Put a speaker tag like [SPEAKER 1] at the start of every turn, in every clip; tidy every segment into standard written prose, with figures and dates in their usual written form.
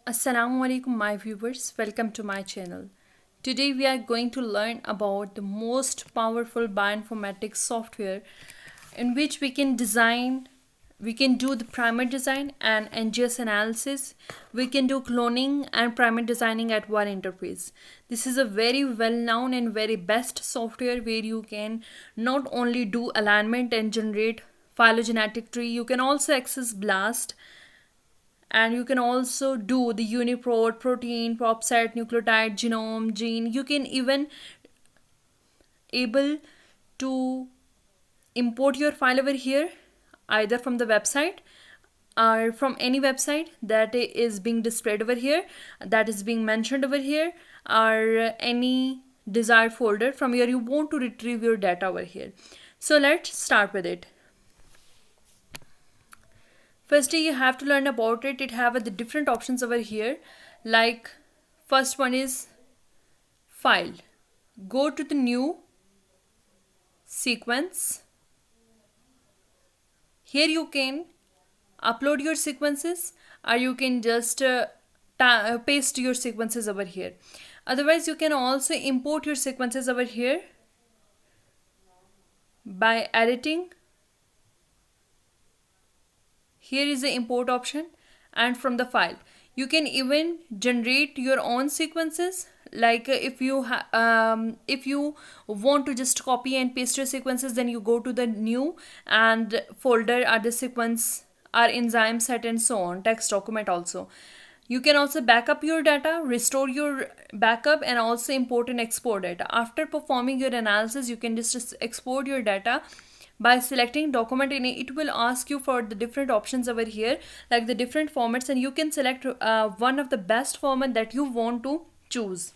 [SPEAKER 1] Assalamu alaikum my viewers, welcome to my channel. Today we are going to learn about the most powerful bioinformatics software in which we can do the primer design and NGS analysis. We can do cloning and primer designing at one interface. This is a very well known and very best software where you can not only do alignment and generate phylogenetic tree, you can also access BLAST, and you can also do the uniprot, protein, peptide, nucleotide, genome, gene. You can even able to import your file over here either from the website or from any website that is being displayed over here, that is being mentioned over here, or any desired folder from where you want to retrieve your data over here. So let's start with it. Firstly, you have to learn about it. It have the different options over here. Like first one is file. Go to the new sequence. Here you can upload your sequences, or you can just paste your sequences over here. Otherwise, you can also import your sequences over here by editing. Here is the import option, and from the file you can even generate your own sequences. Like if you want to just copy and paste your sequences, then you go to the new and folder or the sequence or enzyme set and so on, text document also. You can also backup your data, restore your backup, and also import and export data. After performing your analysis, you can just export your data by selecting document in it. It will ask you for the different options over here, like the different formats, and you can select one of the best format that you want to choose.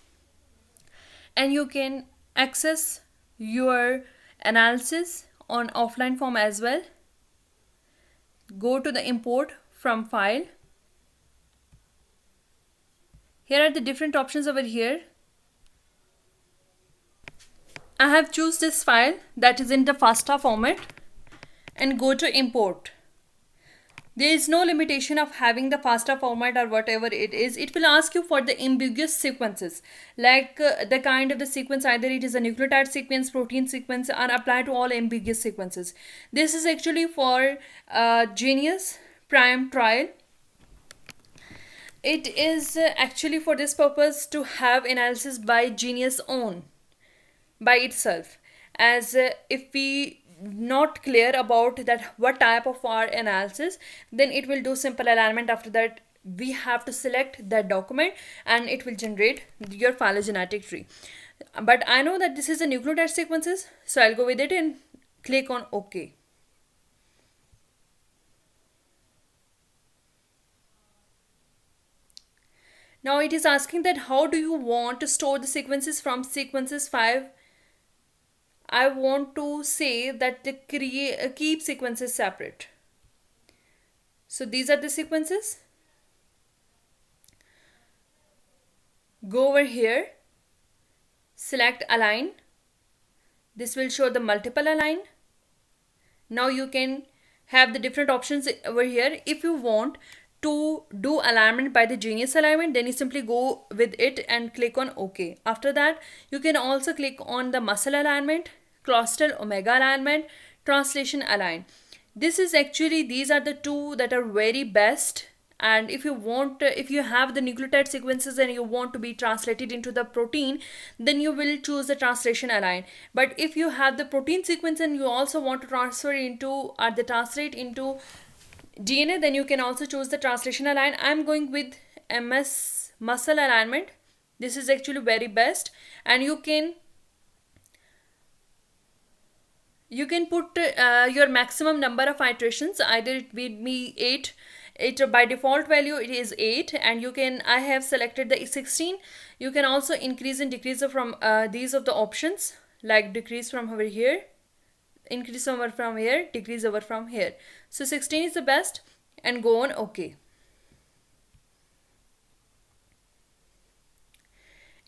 [SPEAKER 1] And you can access your analysis on offline form as well. Go to the import from file. Here are the different options over here. I have choose this file that is in the FASTA format and go to import. There is no limitation of having the FASTA format or whatever it is. It will ask you for the ambiguous sequences, like the kind of the sequence, either it is a nucleotide sequence, protein sequence, or apply to all ambiguous sequences. This is actually for Geneious Prime trial. It is actually for this purpose to have analysis by Geneious own by itself, as if we not clear about that what type of our analysis, then it will do simple alignment. After that, we have to select that document and it will generate your phylogenetic tree. But I know that this is a nucleotide sequences, so I'll go with it and click on OK. Now it is asking that how do you want to store the sequences from sequences 5. I want to say that the keep sequences separate. So these are the sequences. Go over here, select align. This will show the multiple align. Now you can have the different options over here. If you want to do alignment by the Geneious alignment, then you simply go with it and click on OK. After that, you can also click on the muscle alignment, cluster omega alignment, translation align. This is actually, these are the two that are very best. And if you want, if you have the nucleotide sequences and you want to be translated into the protein, then you will choose the translation align. But if you have the protein sequence and you also want to transfer into or the translate into DNA, then you can also choose the translation align. I'm going with MS muscle alignment. This is actually very best, and you can put your maximum number of iterations. Either it will be 8. It by default value it is 8, and you can, I have selected the 16. You can also increase and decrease from these of the options, like decrease from over here, increase over from here, decrease over from here. So 16 is the best, and go on OK.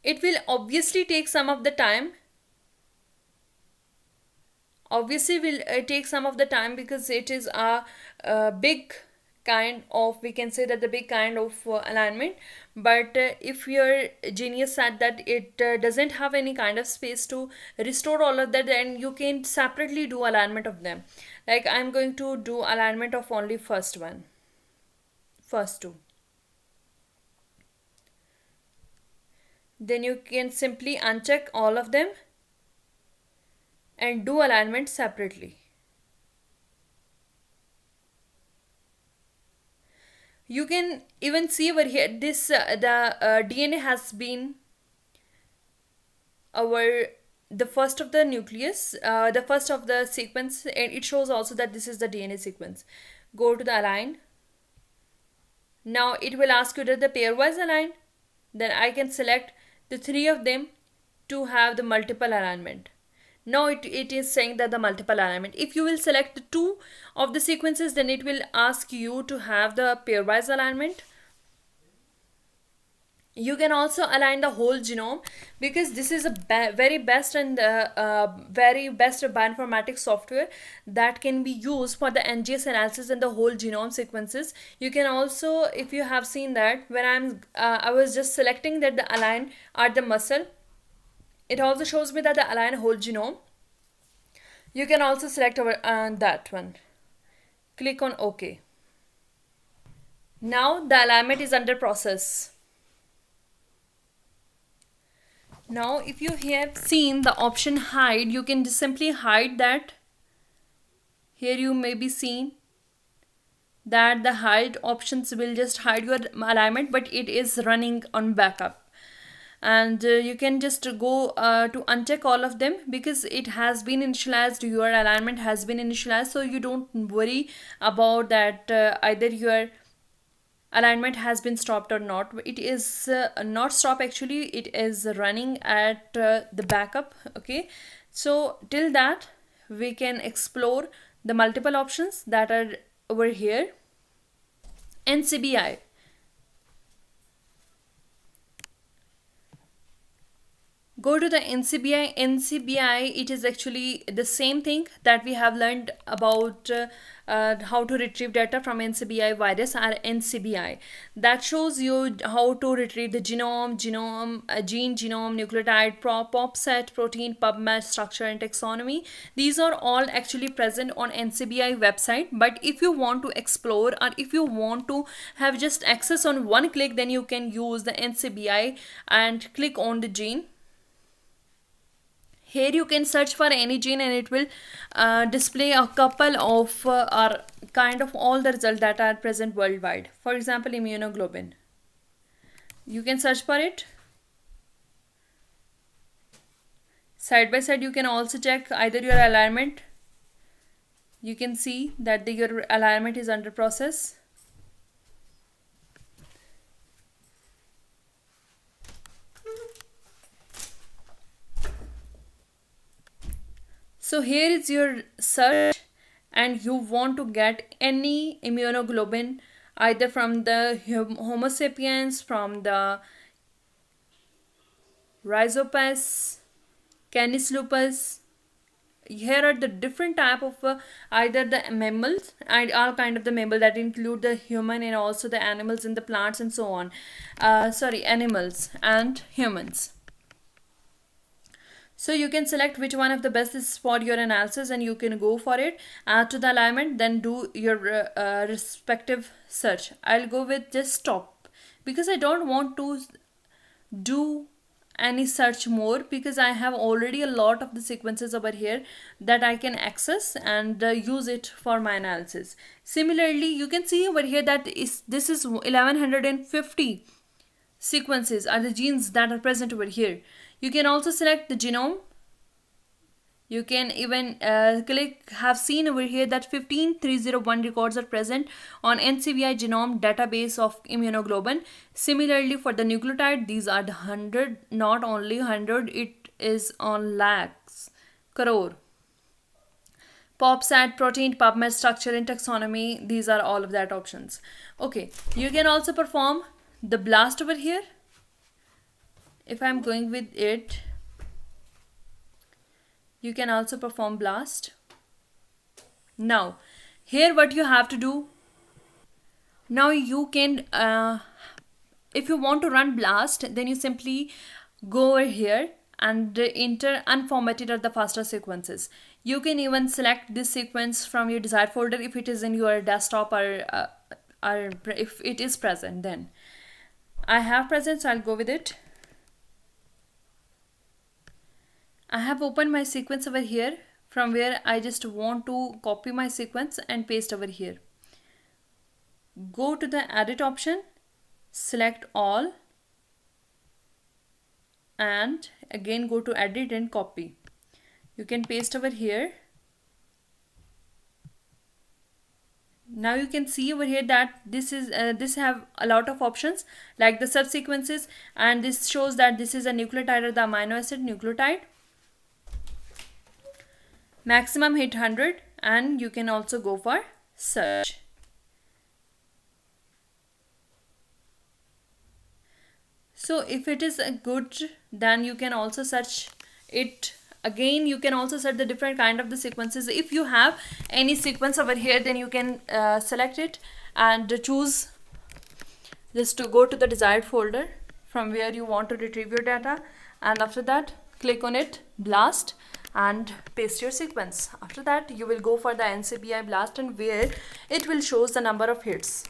[SPEAKER 1] It will obviously take some of the time. Obviously will take some of the time because it is a big kind of, we can say that the big kind of alignment. But if your Genius said that it doesn't have any kind of space to restore all of that, then you can separately do alignment of them. Like I'm going to do alignment of only first two. Then you can simply uncheck all of them and do alignment separately. You can even see over here this the DNA has been our the first of the nucleus, the first of the sequence, and it shows also that this is the DNA sequence. Go to the align. Now it will ask you that the pairwise align. Then I can select the three of them to have the multiple alignment. Now it is saying that the multiple alignment. If you will select the two of the sequences, then it will ask you to have the pairwise alignment. You can also align the whole genome, because this is a very best and very best bioinformatics software that can be used for the NGS analysis and the whole genome sequences. You can also, if you have seen that when I was just selecting that the align at the muscle, it also shows me that the align whole genome. You can also select over that one. Click on OK. Now the alignment is under process. Now if you have seen the option hide, you can just simply hide that. Here you may be seeing that the hide options will just hide your alignment, but it is running on backup. And you can just go to uncheck all of them, because it has been initialized, your alignment has been initialized, so you don't worry about that either your alignment has been stopped or not. It is not stopped, actually it is running at the backup. Okay, so till that we can explore the multiple options that are over here. NCBI. Go to the NCBI. NCBI, it is actually the same thing that we have learned about how to retrieve data from NCBI virus or NCBI. That shows you how to retrieve the genome, gene, genome, nucleotide, pop set, protein, PubMed, structure and taxonomy. These are all actually present on NCBI website. But if you want to explore, or if you want to have just access on one click, then you can use the NCBI and click on the gene. Here you can search for any gene and it will display a couple of or kind of all the results that are present worldwide. For example, immunoglobulin. You can search for it. Side by side you can also check either your alignment. You can see that your alignment is under process. So here is your search, and you want to get any immunoglobulin either from the Homo sapiens, from the Rhizopus, Canis lupus. Here are the different type of either the mammals and all kind of the mammal that include the human and also the animals and the plants and so on. Animals and humans. So you can select which one of the best is for your analysis and you can go for it. Add to the alignment, then do your respective search. I'll go with just stop, because I don't want to do any search more, because I have already a lot of the sequences over here that I can access and use it for my analysis. Similarly, you can see over here that this is 1150 sequences are the genes that are present over here. You can also select the genome. You can even have seen over here that 15301 records are present on NCBI genome database of immunoglobulin. Similarly, for the nucleotide, these are the 100, not only 100, it is on lakhs, crore. PopSat, protein, PubMed, structure and taxonomy, these are all of that options. Okay, you can also perform the blast over here. If I'm going with it, you can also perform blast. Now, here what you have to do, Now you can, if you want to run BLAST, then you simply go over here and enter unformatted or the faster sequences. You can even select this sequence from your desired folder if it is in your desktop, or if it is present. Then I have present, so I'll go with it. I have opened my sequence over here, from where I just want to copy my sequence and paste over here. Go to the edit option, select all, and again go to edit and copy. You can paste over here. Now you can see over here that this have a lot of options like the subsequences, and this shows that this is a nucleotide or the amino acid nucleotide. Maximum hit 100, and you can also go for search. So if it is a good, then you can also search it. Again, you can also set the different kind of the sequences. If you have any sequence over here, then you can select it and choose just to go to the desired folder from where you want to retrieve your data, and after that click on it, BLAST, and paste your sequence. After that you will go for the NCBI BLAST, and where it will shows the number of hits.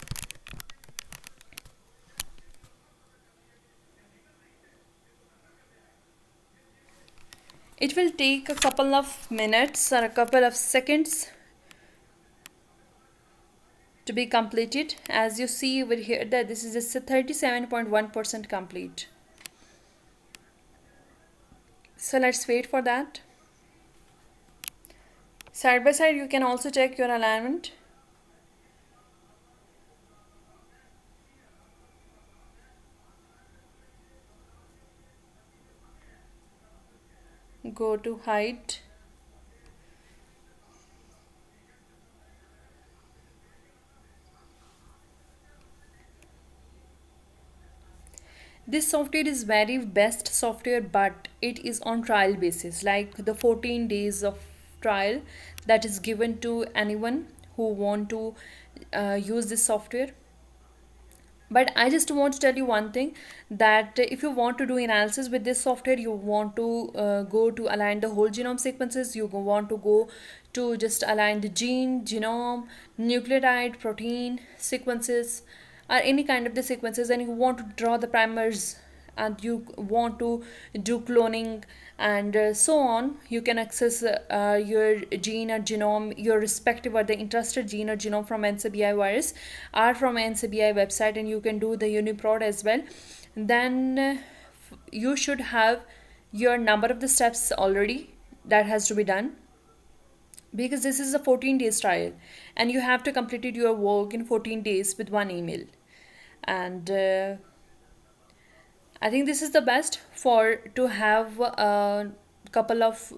[SPEAKER 1] It will take a couple of minutes or a couple of seconds to be completed. As you see over here that this is just 37.1% complete. So let's wait for that. Side by side you can also check your alignment. Go to height. This software is very best software, but it is on trial basis, like the 14 days of trial that is given to anyone who want to use this software. But I just want to tell you one thing, that if you want to do analysis with this software, you want to go to align the whole genome sequences, you want to go to just align the gene, genome, nucleotide, protein sequences, or any kind of the sequences, and you want to draw the primers, and you want to do cloning and so on, you can access your gene or genome, your respective or the interested gene or genome from NCBI virus or from NCBI website, and you can do the UniProt as well. Then you should have your number of the steps already that has to be done, because this is a 14 days trial and you have to complete your work in 14 days with one email. And I think this is the best for to have a couple of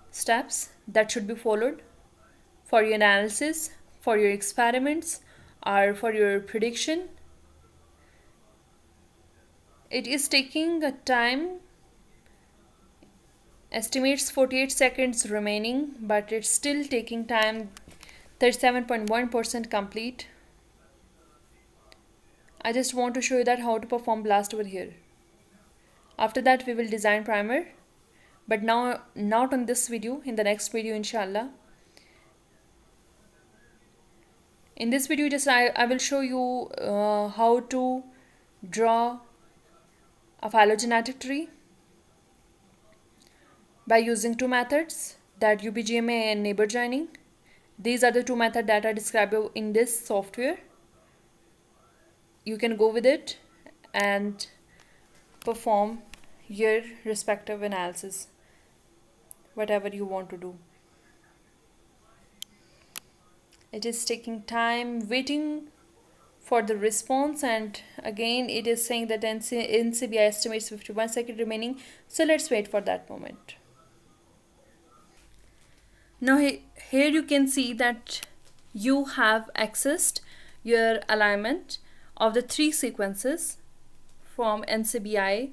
[SPEAKER 1] steps that should be followed for your analysis, for your experiments, or for your prediction. It is taking a time, estimates 48 seconds remaining, but it's still taking time. 37.1% complete. I just want to show you that how to perform BLAST over here. After that we will design primer, but now not on this video, in the next video inshallah. In this video just I will show you how to draw a phylogenetic tree by using two methods, that UBGMA and neighbor joining. These are the two methods that are described in this software. You can go with it and perform your respective analysis, whatever you want to do. It is taking time waiting for the response, and again it is saying that NCBI estimates 51 seconds remaining, so let's wait for that moment. Now here you can see that you have accessed your alignment of the three sequences from NCBI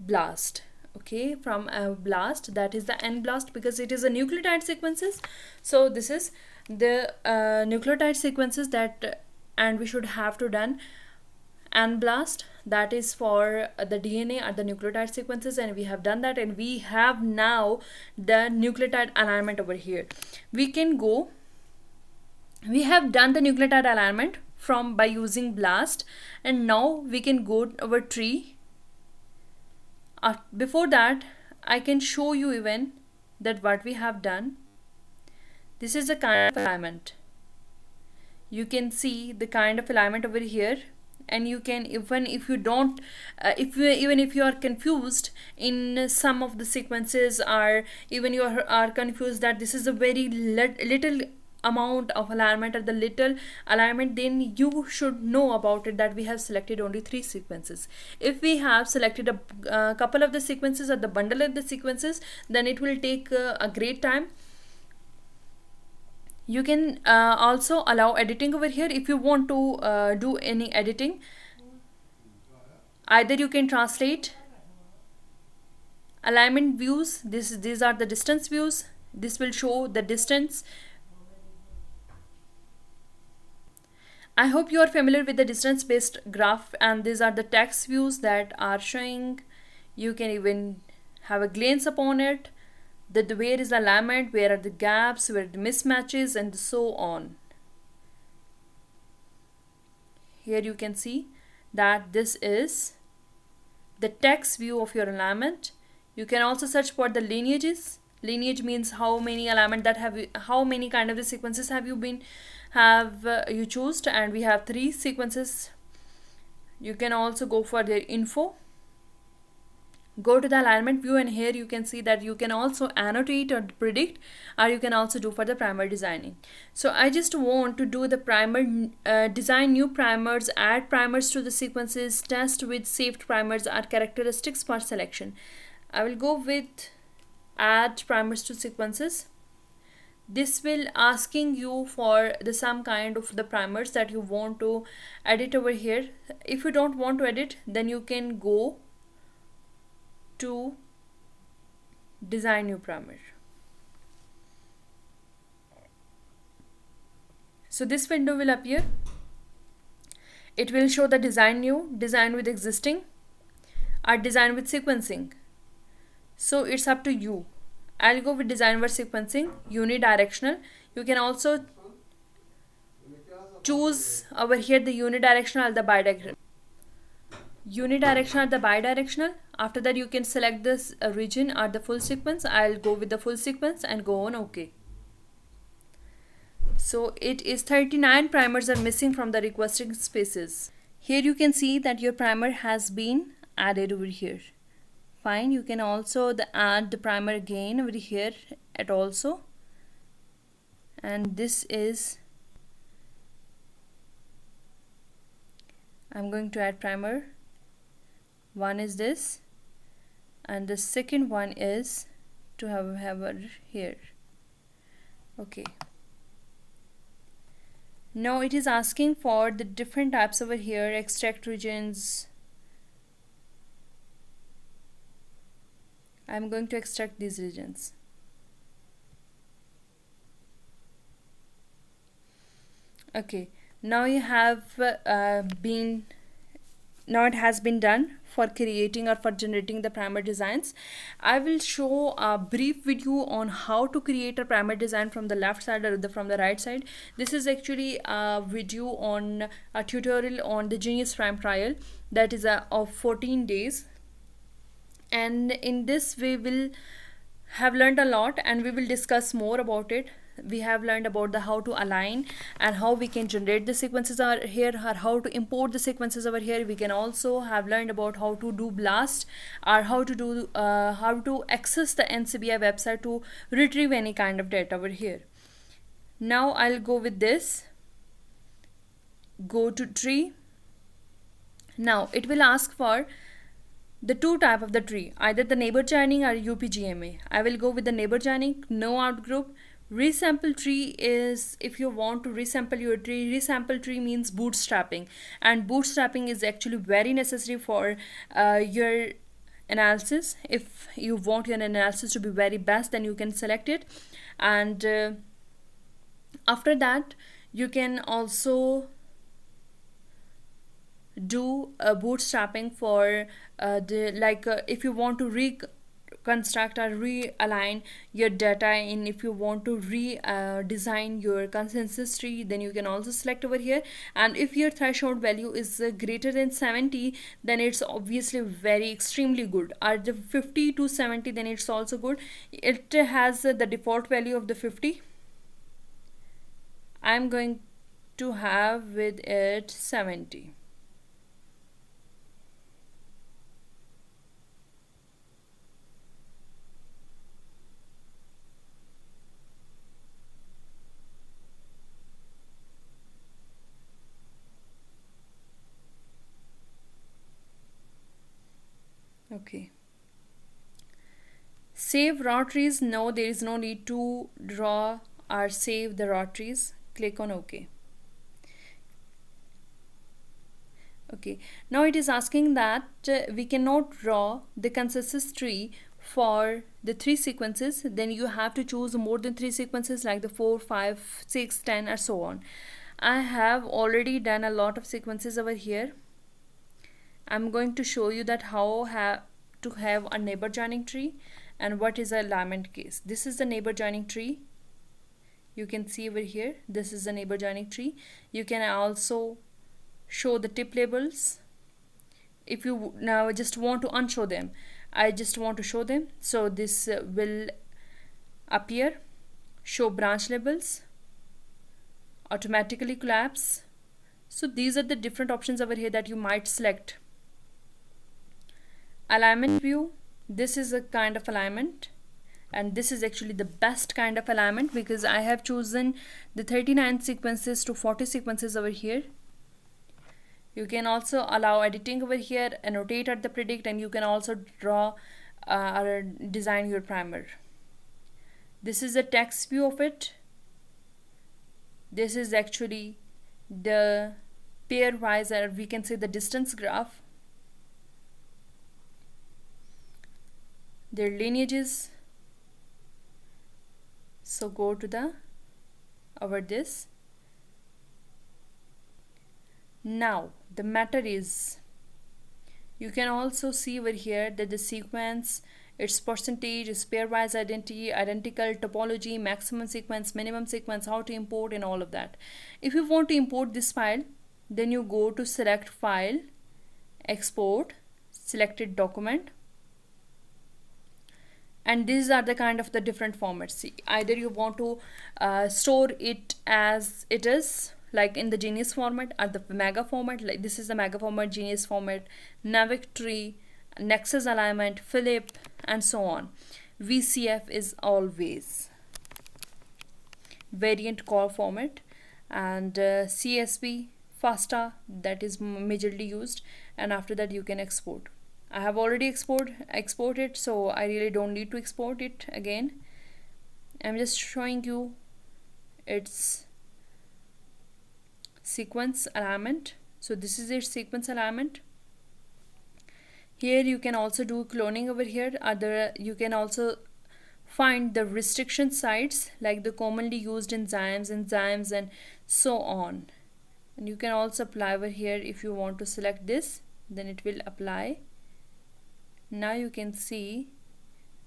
[SPEAKER 1] BLAST. Okay, from a BLAST, that is the N BLAST, because it is a nucleotide sequences. So this is the nucleotide sequences that and we should have to done blast, that is for the DNA or the nucleotide sequences, and we have done that, and we have now the nucleotide alignment over here. We can go, we have done the nucleotide alignment from by using blast, and now we can go to our tree. Before that, I can show you even that what we have done. This is the kind of alignment. You can see the kind of alignment over here, and you can, even if you don't even if you are confused in some of the sequences, or even you are confused that this is a very little amount of alignment or the little alignment, then you should know about it that we have selected only 3 sequences. If we have selected a couple of the sequences or the bundle of the sequences, then it will take a great time. You can also allow editing over here if you want to do any editing. Either you can translate alignment views. These are the distance views. This will show the distance. I hope you are familiar with the distance based graph, and these are the text views that are showing. You can even have a glance upon it, that where is the alignment, where are the gaps, where are the mismatches, and so on. Here you can see that this is the text view of your alignment. You can also search for the lineages. Lineage means how many alignment that have you, how many kind of the sequences have you you chosen, and we have 3 sequences. You can also go for their info. Go to the alignment view, and here you can see that you can also annotate or predict, or you can also do for the primer designing. So I just want to do the primer design new primers, add primers to the sequences, test with saved primers or characteristics for selection. I will go with add primers to sequences. This will asking you for the some kind of the primers that you want to edit over here. If you don't want to edit, then you can go to design new primer. So this window will appear. It will show the design new, design with existing, or design with sequencing. So it's up to you. I'll go with design with sequencing, unidirectional. You can also choose over here the unidirectional or the bidirectional. Unidirectional or the bidirectional. After that, you can select this region or the full sequence. I'll go with the full sequence and go on OK. So it is 39 primers are missing from the requesting spaces. Here you can see that your primer has been added over here. Fine. You can also add the primer again over here at also. And this is, I'm going to add primer. One is this, and the second one is to have here. Okay. Now it is asking for the different types over here, extract regions. I'm going to extract these regions. Okay. Now you have now it has been done for creating or for generating the primer designs. I will show a brief video on how to create a primer design from the left side or from the right side. This is actually a video on a tutorial on the Geneious Prime trial that is of 14 days. And in this we will have learned a lot, and we will discuss more about it. We have learned about the how to align and how we can generate the sequences over here, or how to import the sequences over here. We can also have learned about how to do blast, or how to do how to access the NCBI website to retrieve any kind of data over here. Now I'll go with this. Go to tree. Now it will ask for the 2 type of the tree, either the neighbor joining or UPGMA. I will go with the neighbor joining, no outgroup. Resample tree is if you want to resample your tree. Resample tree means bootstrapping, and bootstrapping is actually very necessary for your analysis. If you want your analysis to be very best, then you can select it, and after that you can also do bootstrapping for the like if you want to reconstruct or realign your data, and if you want to redesign your consensus tree, then you can also select over here. And if your threshold value is greater than 70, then it's obviously very extremely good. Or the 50 to 70, then it's also good. It has the default value of the 50. I'm going to have with it 70. Okay. Save raw trees. No, there is no need to draw or save the raw trees. Click on OK. Okay, now it is asking that we cannot draw the consensus tree for the 3 sequences. Then you have to choose more than 3 sequences, like the 4, 5, 6, 10, and so on. I have already done a lot of sequences over here. I'm going to show you that how to have a neighbor joining tree and what is a alignment case. This is the neighbor joining tree. You can see over here, this is the neighbor joining tree. You can also show the tip labels. If you now just want to unshow them, I just want to show them, so this will appear. Show branch labels, automatically collapse. So these are the different options over here that you might select. Alignment view, this is a kind of alignment, and this is actually the best kind of alignment because I have chosen the 39 sequences to 40 sequences over here. You can also allow editing over here, annotate at the predict, and you can also draw or design your primer. This is the text view of it. This is actually the pairwise, or we can say the distance graph. Their lineages. So go to the over this. Now the matter is, you can also see over here that the sequence, its percentage, is pairwise identity, identical topology, maximum sequence, minimum sequence, how to import, and all of that. If you want to import this file, then you go to select file, export, selected document, and these are the kind of the different formats. Either you want to store it as it is, like in the Geneious format, or the mega format, like this is the mega format, Geneious format, Navic tree, Nexus alignment, Philip, and so on. VCF is always variant call format, and CSV, FASTA, that is majorly used, and after that you can export. I have already exported, so I really don't need to export it again. I'm just showing you its sequence alignment. So this is its sequence alignment. Here you can also do cloning over here. You can also find the restriction sites, like the commonly used enzymes and so on. And you can also apply over here. If you want to select this, then it will apply. Now you can see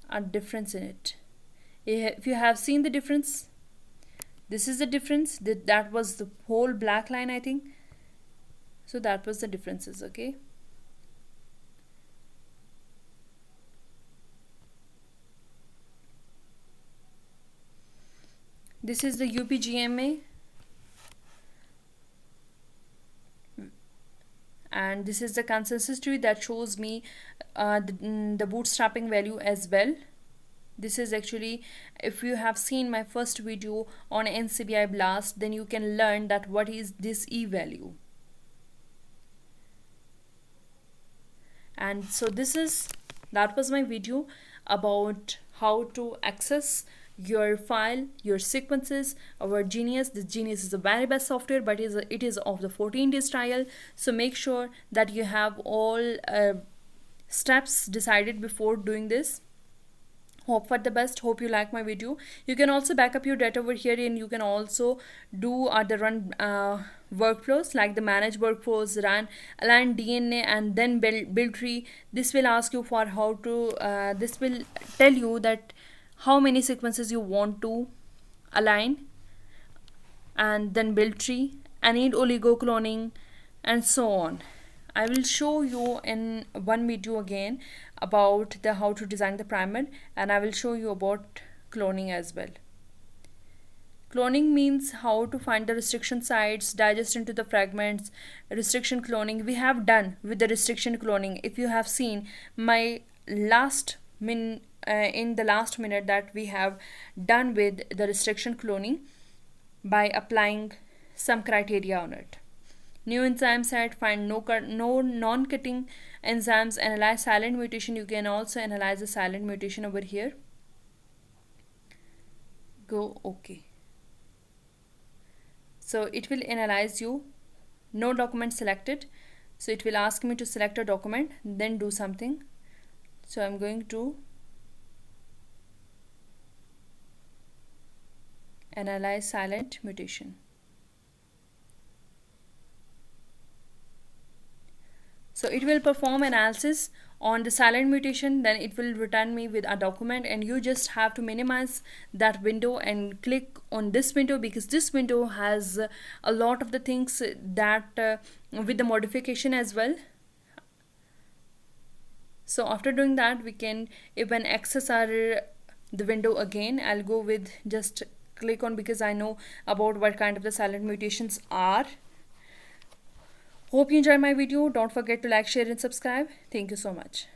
[SPEAKER 1] a difference in it. If you have seen the difference, this is the difference. That was the whole black line, I think. So that was the differences. Okay. This is the UPGMA, and this is the consensus tree that shows me the bootstrapping value as well. This is actually, if you have seen my first video on NCBI BLAST, then you can learn that what is this E value. And so that was my video about how to access your file, your sequences, our Geneious. The Geneious is the very best software, but it is of the 14-day trial. So make sure that you have all steps decided before doing this. Hope for the best. Hope you like my video. You can also back up your data over here, and you can also do the run workflows like the manage workflows, run align DNA, and then build tree. This will ask you for how to this will tell you that how many sequences you want to align, and then build tree, and need oligo cloning, and so on. I will show you in one video again about the how to design the primer, and I will show you about cloning as well. Cloning means how to find the restriction sites, digest into the fragments. Restriction cloning we have done with the restriction cloning. If you have seen my last in the last minute that we have done with the restriction cloning by applying some criteria on it. New enzyme site, find no non-cutting enzymes, analyze silent mutation. You can also analyze the silent mutation over here. Go OK. So it will analyze you. No document selected. So it will ask me to select a document, then do something. So I'm going to analyze silent mutation. So it will perform analysis on the silent mutation, then it will return me with a document, and you just have to minimize that window and click on this window, because this window has a lot of the things that with the modification as well. So after doing that, we can even access the window again. I'll go with just click on, because I know about what kind of the silent mutations are. Hope you enjoyed my video. Don't forget to like, share and subscribe. Thank you so much.